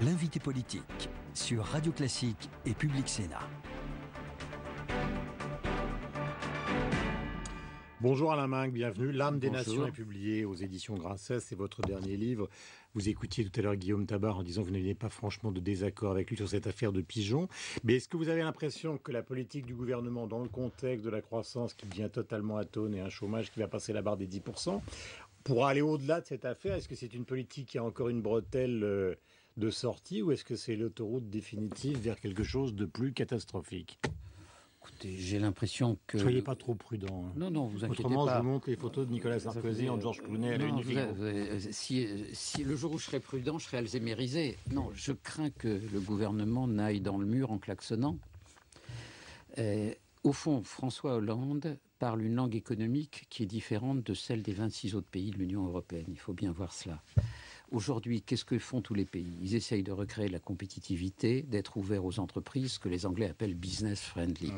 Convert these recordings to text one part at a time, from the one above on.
L'invité politique sur Radio Classique et Public Sénat. Bonjour Alain Minc, bienvenue. L'âme des nations est publié aux éditions Grasset, c'est votre dernier livre. Vous écoutiez tout à l'heure Guillaume Tabar en disant que vous n'aviez pas franchement de désaccord avec lui sur cette affaire de pigeons. Mais est-ce que vous avez l'impression que la politique du gouvernement, dans le contexte de la croissance qui devient totalement atone et un chômage qui va passer la barre des 10%, pourra aller au-delà de cette affaire? Est-ce que c'est une politique qui a encore une bretelle de sortie ou est-ce que c'est l'autoroute définitive vers quelque chose de plus catastrophique? Écoutez, j'ai l'impression que... Soyez pas trop prudent. Hein. Non, vous inquiétez Autrement, pas. je vous montre les photos de Nicolas Sarkozy en George Clooney à la Unifico. Si le jour où je serai prudent, je serai alzhémérisé. Non, je crains que le gouvernement n'aille dans le mur en klaxonnant. Au fond, François Hollande parle une langue économique qui est différente de celle des 26 autres pays de l'Union européenne. Il faut bien voir cela. Aujourd'hui, qu'est-ce que font tous les pays? Ils essayent de recréer la compétitivité, d'être ouverts aux entreprises, que les Anglais appellent business friendly.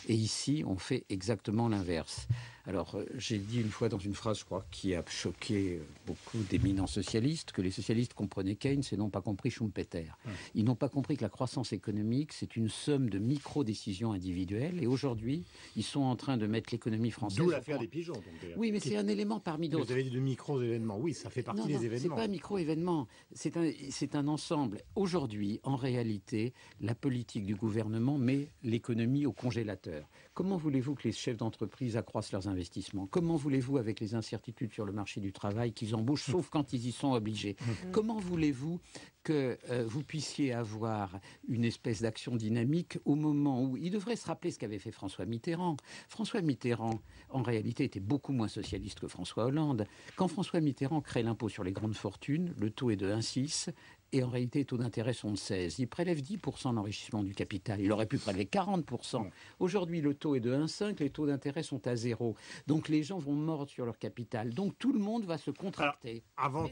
Et ici, on fait exactement l'inverse. Alors, j'ai dit une fois dans une phrase, je crois, qui a choqué beaucoup d'éminents socialistes, que les socialistes comprenaient Keynes et n'ont pas compris Schumpeter. Ils n'ont pas compris que la croissance économique, c'est une somme de micro-décisions individuelles. Et aujourd'hui, ils sont en train de mettre l'économie française... D'où l'affaire des pigeons. Donc, oui, mais c'est un élément parmi d'autres. Vous avez dit de micro-événements. Oui, ça fait partie des événements. C'est pas un micro-événement. C'est un ensemble. Aujourd'hui, en réalité, la politique du gouvernement met l'économie au congélateur. Comment voulez-vous que les chefs d'entreprise accroissent leurs investissements? Comment voulez-vous, avec les incertitudes sur le marché du travail, qu'ils embauchent, sauf quand ils y sont obligés? Comment voulez-vous que vous puissiez avoir une espèce d'action dynamique au moment où il devrait se rappeler ce qu'avait fait François Mitterrand. François Mitterrand, en réalité, était beaucoup moins socialiste que François Hollande. Quand François Mitterrand crée l'impôt sur les grandes fortunes, le taux est de 1,6 et en réalité, les taux d'intérêt sont de 16. Il prélève 10% d'enrichissement du capital. Il aurait pu prélever 40%. Aujourd'hui, le taux est de 1,5, les taux d'intérêt sont à 0. Donc les gens vont mordre sur leur capital. Donc tout le monde va se contracter.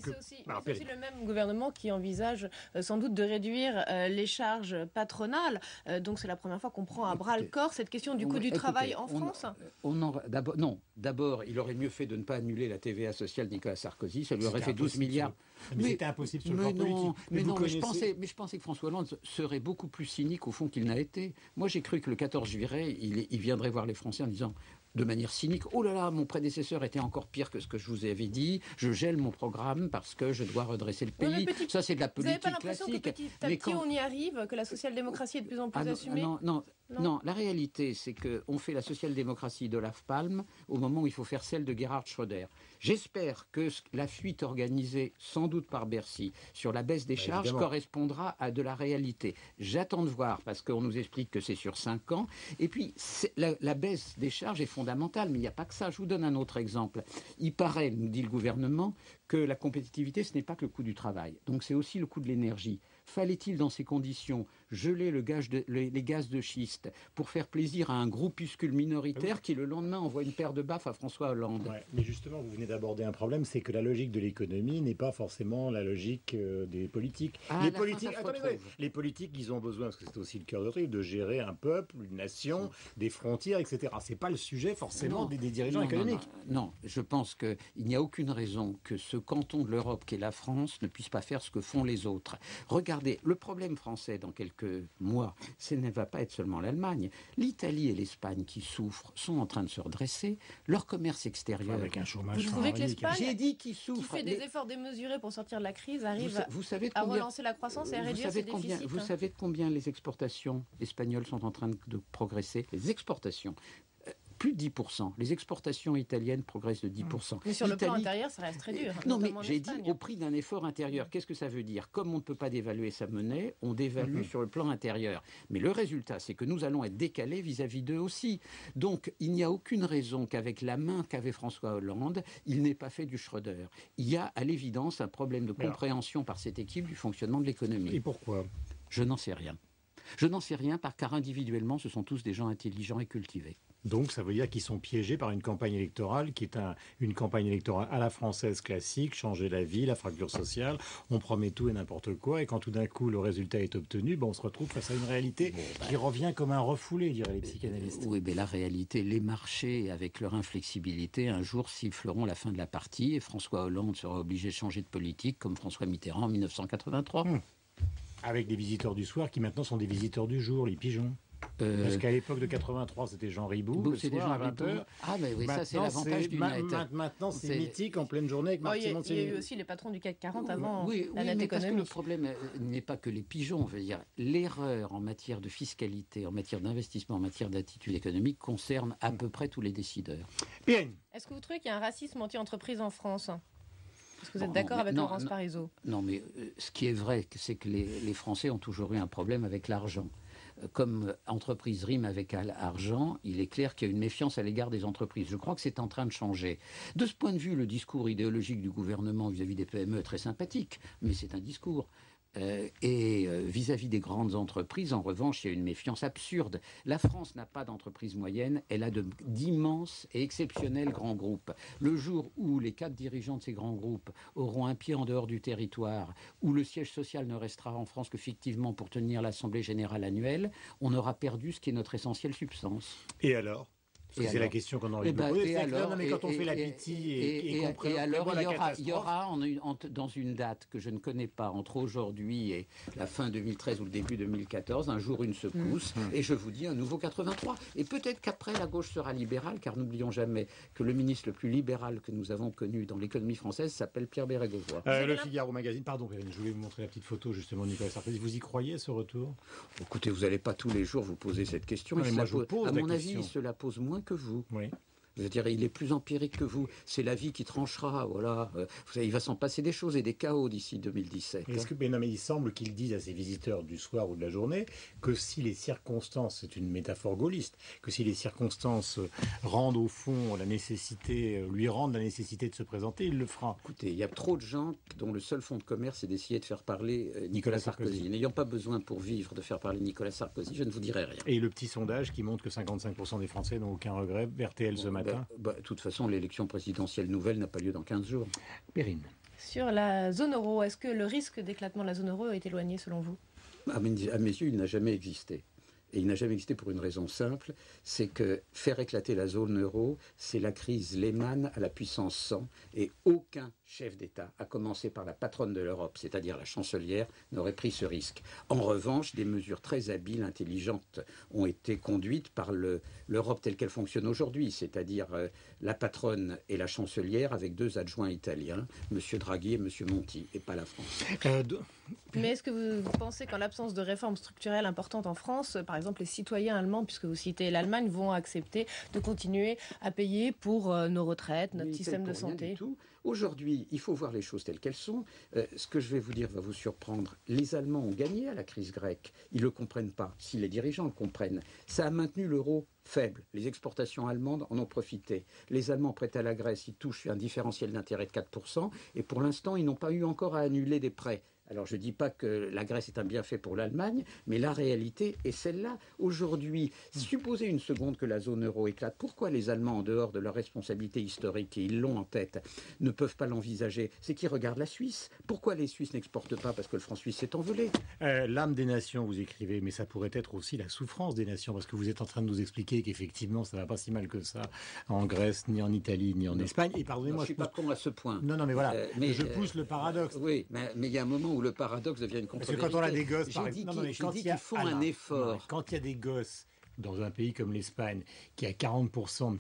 C'est aussi le même gouvernement qui envisage sans doute de réduire les charges patronales. Donc c'est la première fois qu'on prend à bras le corps cette question du coût du travail en France. D'abord, il aurait mieux fait de ne pas annuler la TVA sociale de Nicolas Sarkozy. Ça lui aurait fait 12 milliards. Mais c'était impossible sur le plan politique. Mais je pensais que François Hollande serait beaucoup plus cynique au fond qu'il n'a été. Moi, j'ai cru que le 14 juillet, il viendrait voir les Français en disant de manière cynique, oh là là, mon prédécesseur était encore pire que ce que je vous avais dit, je gèle mon programme parce que je dois redresser le pays. Ça, c'est de la politique classique. Vous n'avez pas l'impression que petit à petit on y arrive, que la social-démocratie est de plus en plus assumée? Non, la réalité, c'est qu'on fait la social-démocratie d'Olaf Palme au moment où il faut faire celle de Gerhard Schröder. J'espère que la fuite organisée, sans doute par Bercy, sur la baisse des charges correspondra à de la réalité. J'attends de voir, parce qu'on nous explique que c'est sur 5 ans. Et puis, la baisse des charges est fondamentale, mais il n'y a pas que ça. Je vous donne un autre exemple. Il paraît, nous dit le gouvernement, que la compétitivité, ce n'est pas que le coût du travail. Donc c'est aussi le coût de l'énergie. Fallait-il, dans ces conditions, geler les gaz de schiste pour faire plaisir à un groupuscule minoritaire qui, le lendemain, envoie une paire de baffes à François Hollande? Mais justement, vous venez d'aborder un problème, c'est que la logique de l'économie n'est pas forcément la logique des politiques. Les politiques, ils ont besoin, parce que c'est aussi le cœur de truc, de gérer un peuple, une nation, des frontières, etc. C'est pas le sujet forcément des dirigeants économiques. Non, je pense qu'il n'y a aucune raison que ce canton de l'Europe qu'est la France ne puisse pas faire ce que font les autres. Regardez, le problème français dans quelques mois, ce ne va pas être seulement l'Allemagne. L'Italie et l'Espagne qui souffrent sont en train de se redresser. Leur commerce extérieur... Avec un chômage... Vous trouvez que l'Espagne, qui fait des efforts démesurés pour sortir de la crise, arrive à relancer la croissance et à réduire ses déficits? Vous savez de combien les exportations espagnoles sont en train de progresser? Les exportations... plus de 10%. Les exportations italiennes progressent de 10%. Mais sur le plan intérieur, ça reste très dur. Non, mais j'ai dit au prix d'un effort intérieur. Qu'est-ce que ça veut dire? Comme on ne peut pas dévaluer sa monnaie, on dévalue sur le plan intérieur. Mais le résultat, c'est que nous allons être décalés vis-à-vis d'eux aussi. Donc, il n'y a aucune raison qu'avec la main qu'avait François Hollande, il n'ait pas fait du Schröder. Il y a, à l'évidence, un problème de compréhension par cette équipe du fonctionnement de l'économie. Et pourquoi? Je n'en sais rien. Je n'en sais rien, car individuellement, ce sont tous des gens intelligents et cultivés. Donc ça veut dire qu'ils sont piégés par une campagne électorale qui est une campagne électorale à la française classique, changer la vie, la fracture sociale, on promet tout et n'importe quoi, et quand tout d'un coup le résultat est obtenu, on se retrouve face à une réalité qui revient comme un refoulé, diraient les psychanalystes. Oui, mais la réalité, les marchés, avec leur inflexibilité, un jour siffleront la fin de la partie, et François Hollande sera obligé de changer de politique, comme François Mitterrand en 1983. Avec des visiteurs du soir qui maintenant sont des visiteurs du jour, les pigeons. Parce qu'à l'époque de 83, c'était Jean Ribou, le soir à 20h. Ah, mais oui, ça c'est l'avantage du net. Maintenant, c'est mythique en pleine journée avec Martine Montigny. Il y a eu aussi les patrons du CAC 40 avant la net mais économique. Parce que le problème n'est pas que les pigeons. Je veux dire, l'erreur en matière de fiscalité, en matière d'investissement, en matière d'attitude économique concerne à peu près tous les décideurs. Bien. Est-ce que vous trouvez qu'il y a un racisme anti-entreprise en France ? Est-ce que vous êtes d'accord avec Laurence Parisot ? Non, mais ce qui est vrai, c'est que les Français ont toujours eu un problème avec l'argent. Comme entreprise rime avec argent, il est clair qu'il y a une méfiance à l'égard des entreprises. Je crois que c'est en train de changer. De ce point de vue, le discours idéologique du gouvernement vis-à-vis des PME est très sympathique, mais c'est un discours. Vis-à-vis des grandes entreprises, en revanche, il y a une méfiance absurde. La France n'a pas d'entreprise moyenne, elle a d'immenses et exceptionnels grands groupes. Le jour où les 4 dirigeants de ces grands groupes auront un pied en dehors du territoire, où le siège social ne restera en France que fictivement pour tenir l'Assemblée générale annuelle, on aura perdu ce qui est notre essentielle substance. Et alors ? C'est la question qu'on a envie de poser. Mais quand on fait la pitié et qu'on il y aura dans une date que je ne connais pas, entre aujourd'hui et la fin 2013 ou le début 2014, un jour une secousse, et je vous dis un nouveau 83. Et peut-être qu'après, la gauche sera libérale, car n'oublions jamais que le ministre le plus libéral que nous avons connu dans l'économie française s'appelle Pierre Bérégovoy. Le Figaro Magazine. Pardon, Perrine, je voulais vous montrer la petite photo justement de Nicolas Sarkozy. Vous y croyez, ce retour ? Écoutez, vous n'allez pas tous les jours vous poser cette question. Non, moi, je vous pose à mon question. avis, cela pose moins que vous. Oui. Je veux dire, il est plus empirique que vous. C'est la vie qui tranchera, voilà. Il va s'en passer des choses et des chaos d'ici 2017. Mais il semble qu'il dise à ses visiteurs du soir ou de la journée que si les circonstances, c'est une métaphore gaulliste, que si les circonstances rendent au fond lui rendent la nécessité de se présenter, il le fera. Écoutez, il y a trop de gens dont le seul fonds de commerce est d'essayer de faire parler Nicolas Sarkozy. N'ayant pas besoin pour vivre de faire parler Nicolas Sarkozy, je ne vous dirai rien. Et le petit sondage qui montre que 55% des Français n'ont aucun regret, RTL ce matin. De toute façon, l'élection présidentielle nouvelle n'a pas lieu dans 15 jours. Perrine. Sur la zone euro, est-ce que le risque d'éclatement de la zone euro est éloigné selon vous ? À mes yeux, il n'a jamais existé. Et il n'a jamais existé pour une raison simple, c'est que faire éclater la zone euro, c'est la crise Lehman à la puissance 100, et aucun chef d'État, à commencer par la patronne de l'Europe, c'est-à-dire la chancelière, n'aurait pris ce risque. En revanche, des mesures très habiles, intelligentes, ont été conduites par l'Europe telle qu'elle fonctionne aujourd'hui, c'est-à-dire la patronne et la chancelière avec 2 adjoints italiens, M. Draghi et M. Monti, et pas la France. Mais est-ce que vous pensez qu'en l'absence de réformes structurelles importantes en France, par exemple les citoyens allemands, puisque vous citez l'Allemagne, vont accepter de continuer à payer pour nos retraites, notre système de santé ? Aujourd'hui, il faut voir les choses telles qu'elles sont. Ce que je vais vous dire va vous surprendre. Les Allemands ont gagné à la crise grecque. Ils ne le comprennent pas. Si les dirigeants le comprennent, ça a maintenu l'euro faible. Les exportations allemandes en ont profité. Les Allemands prêtent à la Grèce, ils touchent un différentiel d'intérêt de 4%. Et pour l'instant, ils n'ont pas eu encore à annuler des prêts. Alors je ne dis pas que la Grèce est un bienfait pour l'Allemagne, mais la réalité est celle-là. Aujourd'hui, supposez une seconde que la zone euro éclate. Pourquoi les Allemands, en dehors de leur responsabilité historique, et ils l'ont en tête, ne peuvent pas l'envisager? C'est qu'ils regardent la Suisse. Pourquoi les Suisses n'exportent pas? Parce que le franc suisse s'est envolé. L'âme des nations, vous écrivez, mais ça pourrait être aussi la souffrance des nations, parce que vous êtes en train de nous expliquer qu'effectivement, ça ne va pas si mal que ça en Grèce, ni en Italie, ni en Espagne. Et pardonnez-moi, je ne suis pas con à ce point. Non, mais voilà, je pousse le paradoxe. Oui, mais il y a un moment où le paradoxe devient une contre-vérité. Parce que quand on a des gosses, par exemple, qu'il faut un effort. Quand il y a des gosses dans un pays comme l'Espagne, qui à 40%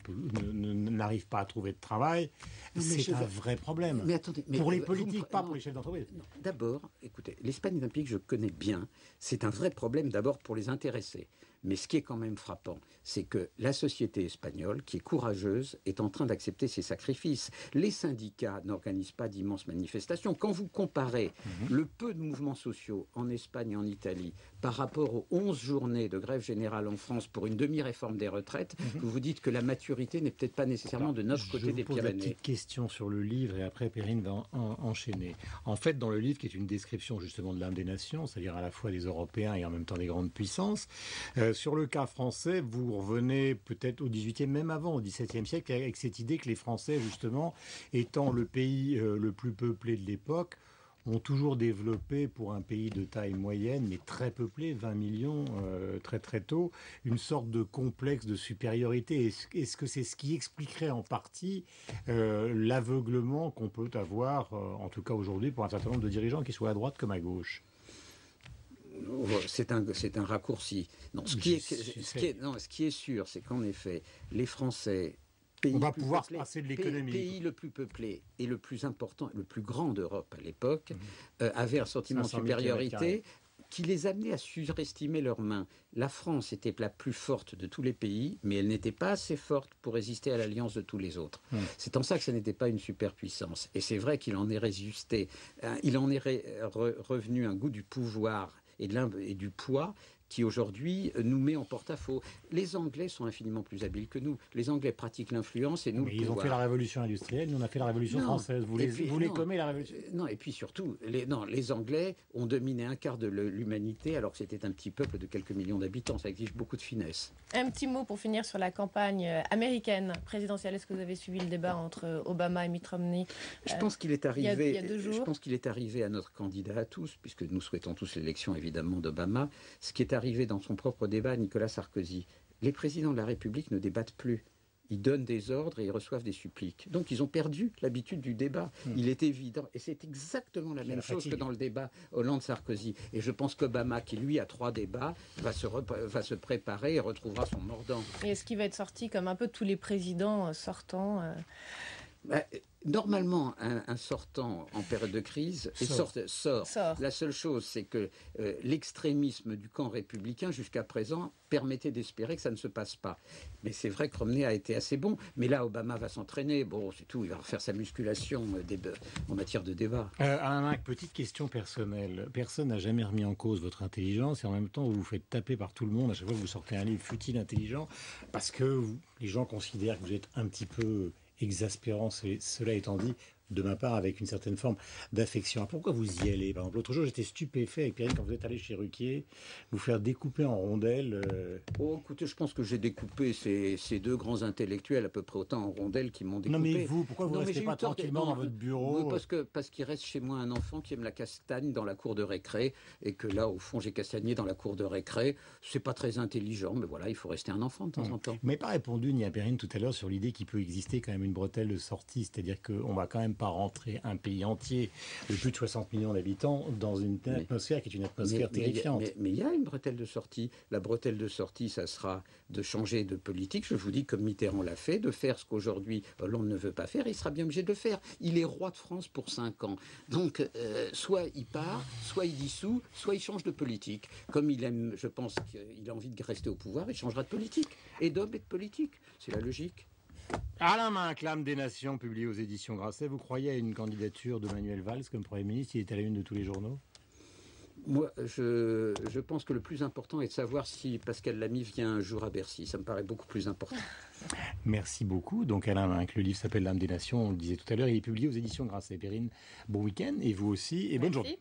n'arrivent pas à trouver de travail, c'est un vrai problème. Mais attendez, pour les politiques, pas pour les chefs d'entreprise. D'abord, écoutez, l'Espagne est un pays que je connais bien. C'est un vrai problème d'abord pour les intéressés. Mais ce qui est quand même frappant, c'est que la société espagnole, qui est courageuse, est en train d'accepter ses sacrifices. Les syndicats n'organisent pas d'immenses manifestations. Quand vous comparez le peu de mouvements sociaux en Espagne et en Italie par rapport aux 11 journées de grève générale en France pour une demi-réforme des retraites, vous vous dites que la maturité n'est peut-être pas nécessairement de notre côté des Pyrénées. Je vous pose une petite question sur le livre et après Perrine va enchaîner. En fait, dans le livre, qui est une description justement de l'âme des nations, c'est-à-dire à la fois des Européens et en même temps des grandes puissances, sur le cas français, vous revenez peut-être au XVIIIe, même avant, au XVIIe siècle, avec cette idée que les Français, justement, étant le pays le plus peuplé de l'époque, ont toujours développé, pour un pays de taille moyenne, mais très peuplé, 20 millions, très très tôt, une sorte de complexe de supériorité. Est-ce que c'est ce qui expliquerait en partie l'aveuglement qu'on peut avoir, en tout cas aujourd'hui, pour un certain nombre de dirigeants, qui soient à droite comme à gauche ? C'est un raccourci. Non, ce qui est sûr, c'est qu'en effet, les Français, on va pouvoir se passer de l'économie. Pays le plus peuplé et le plus important, le plus grand d'Europe à l'époque, avaient un sentiment de supériorité qui les amenait à surestimer leurs mains. La France était la plus forte de tous les pays, mais elle n'était pas assez forte pour résister à l'alliance de tous les autres. C'est en ça que ce n'était pas une superpuissance. Et c'est vrai qu'il en est résisté, il en est revenu un goût du pouvoir et du poids qui aujourd'hui nous met en porte-à-faux. Les Anglais sont infiniment plus habiles que nous. Les Anglais pratiquent l'influence et nous mais ils ont fait la révolution industrielle, nous on a fait la révolution française. Vous les commez la révolution? Non, et puis surtout, les Anglais ont dominé un quart de l'humanité alors que c'était un petit peuple de quelques millions d'habitants. Ça exige beaucoup de finesse. Un petit mot pour finir sur la campagne américaine présidentielle. Est-ce que vous avez suivi le débat entre Obama et Mitt Romney? Je pense qu'il est arrivé. Il y a 2 jours. Je pense qu'il est arrivé à notre candidat à tous, puisque nous souhaitons tous l'élection évidemment d'Obama. Ce qui est arrivé dans son propre débat, Nicolas Sarkozy. Les présidents de la République ne débattent plus. Ils donnent des ordres et ils reçoivent des suppliques. Donc ils ont perdu l'habitude du débat. Il est évident. Et c'est exactement la même chose que dans le débat Hollande-Sarkozy. Et je pense qu'Obama, qui lui a 3 débats, va se préparer et retrouvera son mordant. Et est-ce qu'il va être sorti comme un peu tous les présidents sortants Normalement, un sortant en période de crise sort. La seule chose, c'est que l'extrémisme du camp républicain, jusqu'à présent, permettait d'espérer que ça ne se passe pas. Mais c'est vrai que Romney a été assez bon. Mais là, Obama va s'entraîner. Bon, c'est tout. Il va refaire sa musculation en matière de débat. Alain Minc, petite question personnelle. Personne n'a jamais remis en cause votre intelligence et en même temps, vous vous faites taper par tout le monde à chaque fois que vous sortez un livre futile intelligent parce que les gens considèrent que vous êtes un petit peu exaspérant, cela étant dit, de ma part, avec une certaine forme d'affection. Alors pourquoi vous y allez? Par exemple, l'autre jour, j'étais stupéfait avec Pierre quand vous êtes allé chez Ruquier, vous faire découper en rondelles. Oh, écoutez, je pense que j'ai découpé ces 2 grands intellectuels à peu près autant en rondelles qui m'ont découpé. Non mais vous, pourquoi vous ne restez pas tranquillement dans votre bureau? Parce qu'il reste chez moi un enfant qui aime la castagne dans la cour de récré, et que là, au fond, j'ai castagné dans la cour de récré. C'est pas très intelligent, mais voilà, il faut rester un enfant de temps en temps. Mais pas répondu, Nia Perrine, tout à l'heure, sur l'idée qu'il peut exister quand même une bretelle de sortie, c'est-à-dire qu'on va quand même pas rentrer un pays entier de plus de 60 millions d'habitants dans une atmosphère qui est une atmosphère terrifiante. Mais il y a une bretelle de sortie. La bretelle de sortie, ça sera de changer de politique. Je vous dis, comme Mitterrand l'a fait, de faire ce qu'aujourd'hui Hollande ne veut pas faire. Il sera bien obligé de le faire. Il est roi de France pour 5 ans. Donc, soit il part, soit il dissout, soit il change de politique. Comme il aime, je pense qu'il a envie de rester au pouvoir, il changera de politique. Et d'homme et de politique. C'est la logique. Alain Minc, l'âme des nations, publié aux éditions Grasset. Vous croyez à une candidature de Manuel Valls comme Premier ministre? Il est à la une de tous les journaux. Moi, je pense que le plus important est de savoir si Pascal Lamy vient un jour à Bercy. Ça me paraît beaucoup plus important. Merci beaucoup. Donc Alain Minc, le livre s'appelle L'âme des nations, on le disait tout à l'heure, il est publié aux éditions Grasset. Perrine, bon week-end et vous aussi, et bonne journée.